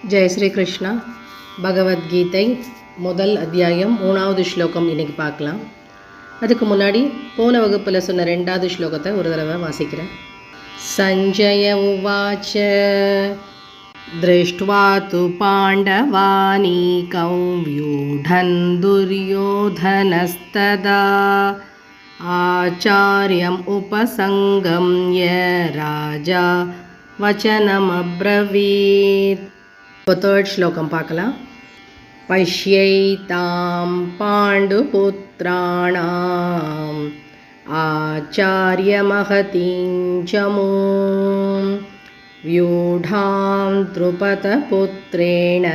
ஜெய் ஸ்ரீ கிருஷ்ணா. பகவத்கீதை முதல் அத்தியாயம் 3வது ஸ்லோகம் இன்றைக்கி பார்க்கலாம். அதுக்கு முன்னாடி போன வகுப்பில் சொன்ன 2வது ஸ்லோகத்தை ஒரு தடவை வாசிக்கிறேன். சஞ்சய உவாச்ச திருஷ்ட்வா து பாண்டவானீகம் வியூடன் துர்யோதனஸ்ததா ஆச்சார்யம் உபசங்கம்ய ராஜா வச்சனமப்ரவீத். இப்போ தேர்ட் ஸ்லோகம் பார்க்கலாம். பஷ்யைதாம் பாண்டுபுத்ராணாம் ஆச்சார்யமஹதீஞ்சமூம் வியூடாம் த்ருபதபுத்ரேண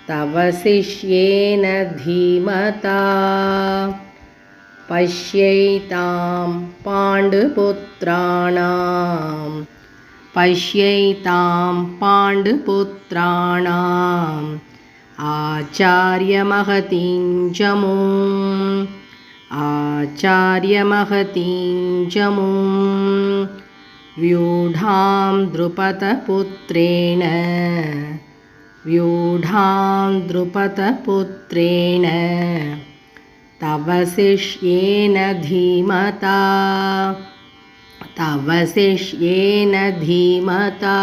தவ சிஷ்யேன தீமதா. பஷ்யைதாம் பாண்டுபுத்ராணாம் பஷ்யைதாம் பாண்டுபுத்ராணாம் ஆச்சார்யமஹதீஞ்சமூம் ஆச்சார்யமஹதீஞ்சமூம் வியூடாம் த்ருபதபுத்ரேண வியூடாம் த்ருபதபுத்ரேண தவ சிஷ்யேன தீமதா தவ சிஷ்யேன தீமதா.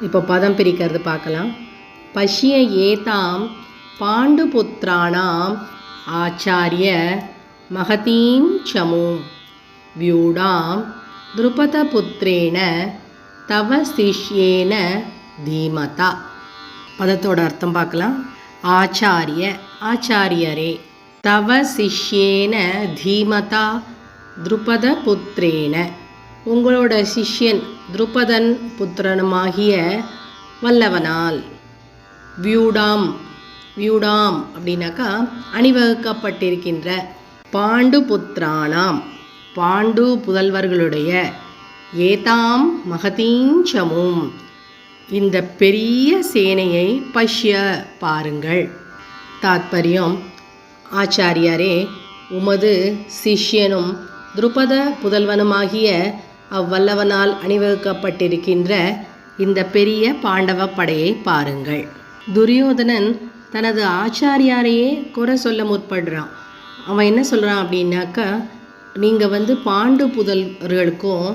இப்போ பதம் பிரிக்கிறது பார்க்கலாம். பஷ்ய ஏதாம் பாண்டுபுத்ராணாம் ஆச்சாரிய மகதீம் சமூம் வியூடாம் த்ருபதபுத்ரேண தவ சிஷ்யேன தீமதா. பதத்தோட அர்த்தம் பார்க்கலாம். ஆச்சாரிய ஆச்சாரியரே, தவ சிஷ்யேன தீமதா த்ருபதபுத்ரேன உங்களோட சிஷ்யன் த்ருபதன் புத்திரனுமாகிய வல்லவனால். வியூடாம் வியூடாம் அப்படின்னாக்கா அணிவகுக்கப்பட்டிருக்கின்ற பாண்டுபுத்ராணாம் பாண்டு புதல்வர்களுடைய ஏதாம் மகதீஞ்சமும் இந்த பெரிய சேனையை பஷ்ய பாருங்கள். தாத்பரியம், ஆச்சாரியரே, உமது சிஷ்யனும் த்ருபத புதல்வனுமாகிய அவ்வல்லவனால் அணிவகுக்கப்பட்டிருக்கின்ற இந்த பெரிய பாண்டவ படையை பாருங்கள். துரியோதனன் தனது ஆச்சாரியாரையே குறை சொல்ல முற்படுறான். அவன் என்ன சொல்கிறான் அப்படின்னாக்கா, நீங்கள் பாண்டு புதல்வர்களுக்கும்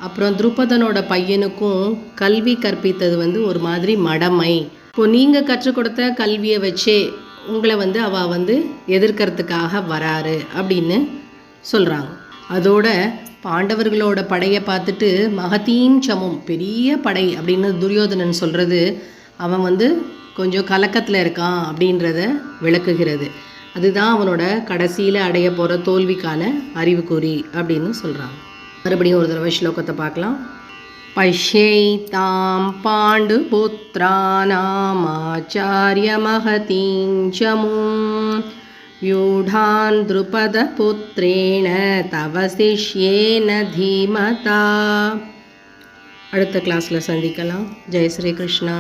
அப்புறம் த்ருபதனோட பையனுக்கும் கல்வி கற்பித்தது ஒரு மாதிரி மடமை. இப்போது நீங்கள் கற்றுக் கொடுத்த கல்வியை வச்சே உங்களை அவள் எதிர்க்கிறதுக்காக வராரு அப்படின்னு சொல்கிறாங்க. அதோட பாண்டவர்களோட படையை பார்த்துட்டு மகதீம் சமம் பெரிய படை அப்படின்னு துரியோதனன் சொல்கிறது அவன் கொஞ்சம் கலக்கத்தில் இருக்கான் அப்படின்றத விளக்குகிறது. அதுதான் அவனோட கடைசியில் அடைய போகிற தோல்விக்கான அறிவுக்குறி அப்படின்னு சொல்கிறாங்க. மறுபடியும் ஒரு தடவை ஸ்லோகத்தை பார்க்கலாம். பஷ்யைதாம் பாண்டுபுத்ராணாம் ஆச்சார்யமஹதீஞ்சமூம் வியூடான் த்ருபதபுத்ரேண தவ சிஷ்யேன தீமதா. அடுத்த கிளாஸில் சந்திக்கலாம். ஜெய் ஸ்ரீ கிருஷ்ணா.